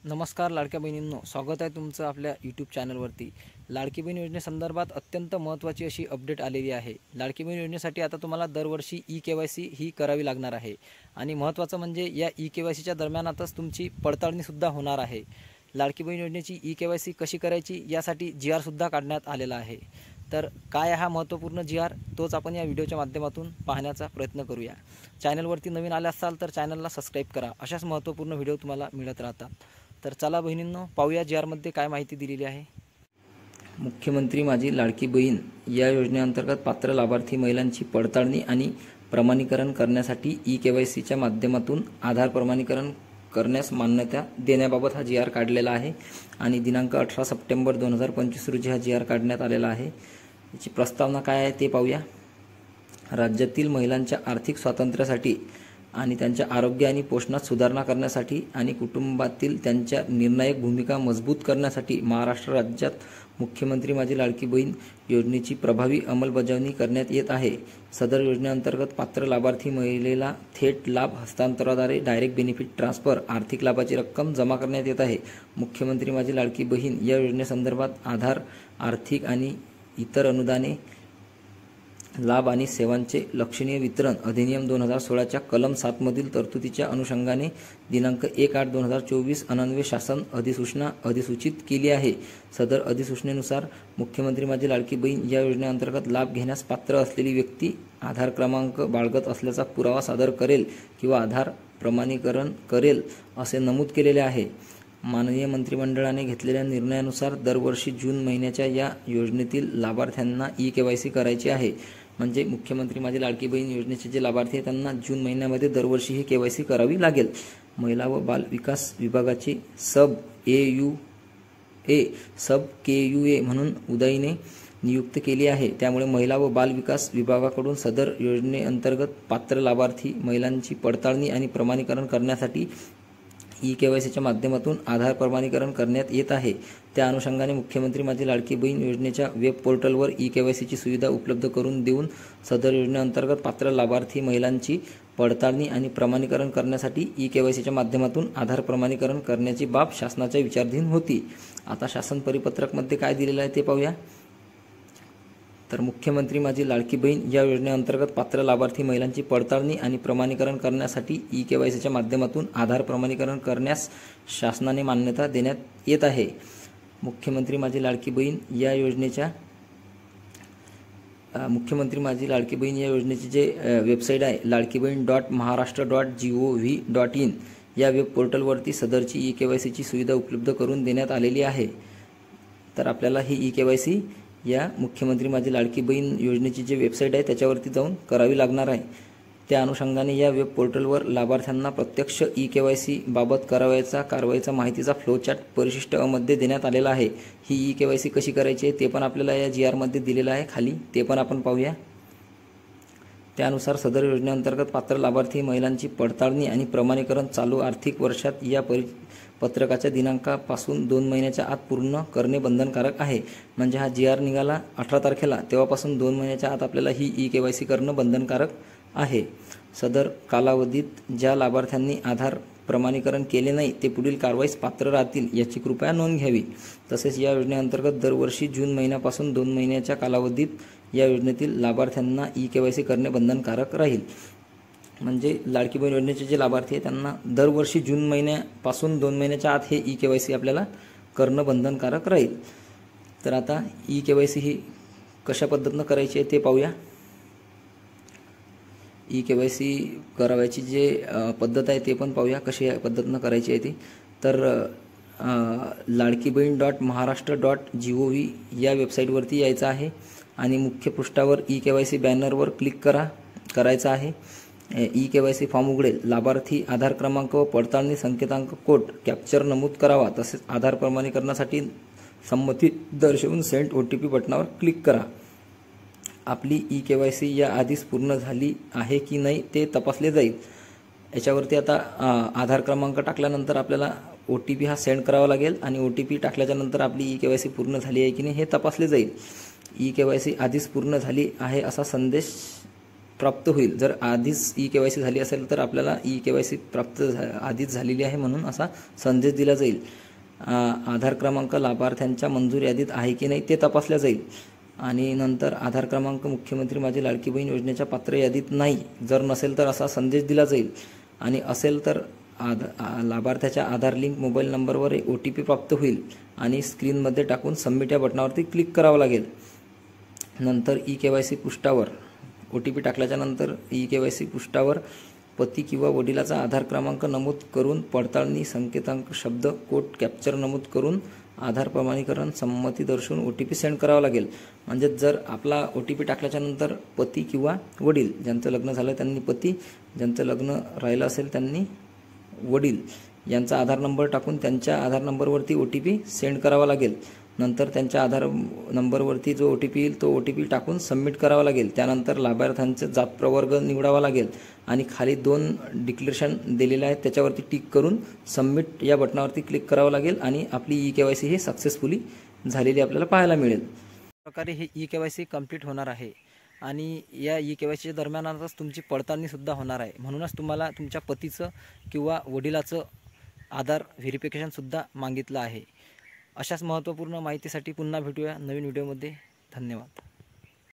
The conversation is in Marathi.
नमस्कार लाडक्या बहिणींनो, स्वागत आहे तुमचं आपल्या यूट्यूब चॅनलवरती। लाडकी बहीण योजनेसंदर्भात अत्यंत महत्त्वाची अशी अपडेट आलेली आहे। लाडकी बहीण योजनेसाठी आता तुम्हाला दरवर्षी ई-केवायसी ही करावी लागणार आहे आणि महत्त्वाचं म्हणजे या ई-केवायसीच्या दरम्यानातच तुमची पडताळणी सुद्धा होणार आहे। लाडकी बहीण योजनेची ई-केवायसी कशी करायची यासाठी जी-आर सुद्धा काढण्यात आलेला आहे। तर काय हा महत्त्वपूर्ण जी-आर तोच आपण या व्हिडिओच्या माध्यमातून पाहण्याचा प्रयत्न करूया। चॅनलवरती नवीन आले असाल तर चॅनलला सबस्क्राइब करा, अशाच महत्त्वपूर्ण व्हिडिओ तुम्हाला मिळत राहतात। तर चला बहिणींनो, पाहूया जी-आरमध्ये काय माहिती दिलेली आहे। मुख्यमंत्री माझी लाडकी बहीण या योजनेअंतर्गत पात्र लाभार्थी महिलांची पडताळणी आणि प्रमाणीकरण करण्यासाठी ई-केवायसीच्या माध्यमातून आधार प्रमाणीकरण करण्यास मान्यता देण्याबाबत हा जी-आर काढलेला आहे आणि दिनांक 18 सप्टेंबर 2025 रोजी हा जी-आर काढण्यात आलेला आहे। याची प्रस्तावना काय आहे ते पाहूया। राज्यातील महिलांच्या आर्थिक स्वातंत्र्यासाठी आणि त्यांच्या आरोग्य आणि पोषणात सुधारणा करण्यासाठी आणि कुटुंबातील त्यांच्या निर्णायक भूमिका मजबूत करण्यासाठी महाराष्ट्र राज्यात मुख्यमंत्री माझी लाडकी बहीण योजनेची प्रभावी अंमलबजावणी करण्यात येत आहे। सदर योजनेअंतर्गत पात्र लाभार्थी महिलेला थेट लाभ हस्तांतरणाद्वारे डायरेक्ट बेनिफिट ट्रान्सफर आर्थिक लाभाची रक्कम जमा करण्यात येत आहे। मुख्यमंत्री माझी लाडकी बहीण या योजनेसंदर्भात आधार, आर्थिक आणि इतर अनुदाने, लाभ आणि सेवांचे लक्षणीय वितरण अधिनियम 2016च्या कलम 7 मधील तरतुदीच्या अनुषंगाने दिनांक 1/8/2024 अन्वये शासन अधिसूचना अधिसूचित केली आहे। सदर अधिसूचनेनुसार मुख्यमंत्री माझी लाडकी बहीण या योजनेअंतर्गत लाभ घेण्यास पात्र असलेली व्यक्ती आधार क्रमांक बाळगत असल्याचा पुरावा सादर करेल किंवा आधार प्रमाणीकरण करेल असे नमूद केलेले आहे। माननीय मंत्रिमंडळाने घेतलेल्या निर्णयानुसार दरवर्षी जून महिन्याच्या या योजनेतील लाभार्थ्यांना ई-केवायसी करायची आहे। म्हणजे मुख्यमंत्री माझी लाडकी बहीण योजनेचे जे लाभार्थी आहेत त्यांना जून महिन्यामध्ये दरवर्षी ही केवायसी करावी लागेल। महिला व बाल विकास विभागाची सब KUA म्हणून उदयने नियुक्त केली आहे। त्यामुळे महिला व बाल विकास विभागाकडून सदर योजनेअंतर्गत पात्र लाभार्थी महिलांची पडताळणी आणि प्रमाणीकरण करण्यासाठी ई-केवायसीच्या माध्यमातून आधार प्रमाणीकरण करण्यात येत आहे। त्या अनुषंगाने मुख्यमंत्री माझी लाडकी बहीण योजनेच्या वेब पोर्टलवर ई-केवायसीची सुविधा उपलब्ध करून देऊन सदर योजनेअंतर्गत पात्र लाभार्थी महिलांची पडताळणी आणि प्रमाणीकरण करण्यासाठी ई-केवायसीच्या माध्यमातून आधार प्रमाणीकरण करण्याची बाब शासनाच्या विचाराधीन होती। आता शासन परिपत्रकमध्ये काय दिलेलं आहे ते पाहूया। तर मुख्यमंत्री माझी लाडकी बहीण या योजनेअंतर्गत पात्र लाभार्थी महिलांची पडताळणी आणि प्रमाणीकरण करण्यासाठी ई-केवायसीच्या माध्यमातून आधार प्रमाणीकरण करण्यास शासनाने मान्यता देण्यात येत आहे। मुख्यमंत्री माझी लाडकी बहीण या योजनेची जे वेबसाईट आहे ladkibahn.maharashtra.gov.in या वेब पोर्टलवरती सदरची ई-केवायसीची सुविधा उपलब्ध करून देण्यात आलेली आहे। तर आपल्याला ही ई-केवायसी या मुख्यमंत्री माझी लाडकी बहीण योजनेची जी वेबसाईट आहे त्याच्यावरती जाऊन करावी लागणार आहे। त्या अनुषंगाने या वेब पोर्टलवर लाभार्थ्यांना प्रत्यक्ष ई-केवायसी बाबत कारवाईचा माहितीचा फ्लोचार्ट परिशिष्ट मध्ये देण्यात आलेला आहे। ही ई-केवायसी कशी करायची आहे ते पण आपल्याला या जी-आरमध्ये दिलेलं आहे खाली, ते पण आपण पाहूया। त्यानुसार सदर योजनेअंतर्गत पात्र लाभार्थी महिलांची पडताळणी आणि प्रमाणीकरण चालू आर्थिक वर्षात या पत्रकाच्या दिनांकापासून 2 महिन्याच्या आत पूर्ण करणे बंधनकारक आहे। म्हणजे हा जी-आर निघाला 18 तारखेला, तेव्हापासून 2 महिन्याच्या आत आपल्याला ही ई-केवायसी करणं बंधनकारक आहे। सदर कालावधीत ज्या लाभार्थ्यांनी आधार प्रमाणीकरण केले नाही ते पुढील कारवाईस पात्र राहतील याची कृपया नोंद घ्यावी। तसेच या योजनेअंतर्गत दरवर्षी जून महिन्यापासून 2 महिन्याच्या कालावधीत या योजनेतील लाभार्थ्यांना ई-केवायसी करणे बंधनकारक राहील। म्हणजे लाडकी बहीण योजनेचे जे लाभार्थी आहेत त्यांना दरवर्षी जून महिन्यापासून 2 महिन्याच्या आत हे ई-केवायसी आपल्याला करणं बंधनकारक राहील। तर आता ई-केवायसी ही कशा पद्धतीनं करायची आहे ते पाहूया। ई-केवायसी करायची जे पद्धत आहे ते पण पाहूया कशी पद्धतीनं करायची आहे ती। तर ladkibahn.maharashtra.gov या वेबसाईटवरती यायचं आहे आणि मुख्य पृष्ठावर ई-केवायसी बॅनरवर क्लिक करायचं आहे। ई-केवायसी फॉर्म उघडेल। लाभार्थी आधार क्रमांक व पडताळणी संकेतांक कोड कॅप्चर नमूद करावा। तसेच आधार प्रमाणीकरणासाठी संमती दर्शवून सेंड OTP बटनावर क्लिक करा। आपली ई-केवायसी या आधीच पूर्ण झाली आहे की नाही ते तपासले जाईल। याच्यावरती आता आधार क्रमांक टाकल्यानंतर आपल्याला OTP हा सेंड करावा लागेल आणि OTP टाकल्याच्या नंतर आपली ई-केवायसी पूर्ण झाली आहे की नाही हे तपासले जाईल। ई-केवायसी आधीच पूर्ण झाली आहे असा संदेश प्राप्त होईल. जर आधीच ई-KYC झाली असेल तर आपल्याला ई-KYC प्राप्त आधीच झालेली आहे म्हणून असा संदेश दिला जाईल. आधार क्रमांक लाभार्थ्यांच्या मंजूर यादीत आहे की नाही ते तपासल्या जाईल. आणि नंतर आधार क्रमांक मुख्यमंत्री माझी लाडकी बहीण योजनेच्या पात्र यादीत नाही, जर नसेल तर असा संदेश दिला जाईल. आणि असेल तर लाभार्थ्याच्या आधार लिंक मोबाईल नंबरवर OTP प्राप्त होईल आणि स्क्रीनमध्ये टाकून सबमिट या बटनावरती क्लिक करावं लागेल. नंतर ई-KYC पृष्ठावर OTP टाकल्याच्या नंतर ई-KYC पृष्ठावर पती किंवा वडिलाचा आधार क्रमांक नमूद करून पडताळणी संकेतांक शब्द कोड कॅप्चर नमूद करून आधार प्रमाणीकरण संमती दर्शवून OTP सेंड करावा लागेल. म्हणजे जर आपला OTP टाकल्याच्या नंतर पती किंवा वडील, ज्यांचं लग्न झालं त्यांनी पती, ज्यांचं लग्न राहिलं असेल त्यांनी वडील यांचा आधार नंबर टाकून त्यांच्या आधार नंबरवरती OTP सेंड करावा लागेल. नंतर त्यांच्या आधार नंबरवरती जो OTP येईल तो OTP टाकून सबमिट करावा लागेल. त्यानंतर लाभार्थ्यांचे जात प्रवर्ग निवडावा लागेल आणि खाली 2 डिक्लेरेशन दिलेले आहेत त्याच्यावरती टिक करून सबमिट या बटनावरती क्लिक करावं लागेल आणि आपली ई-KYC ही सक्सेसफुली झालेली आपल्याला पाहायला मिळेल. प्रकारे हे ई-KYC कंप्लीट होणार आहे आणि या ई-KYCच्या दरम्यानच तुमची पडताळणीसुद्धा होणार आहे. म्हणूनच तुम्हाला तुमच्या पतीचं किंवा वडिलाचं आधार व्हेरिफिकेशनसुद्धा मागितलं आहे. अशाच महत्त्वपूर्ण माहितीसाठी पुन्हा भेटूया नवीन व्हिडिओमध्ये. धन्यवाद.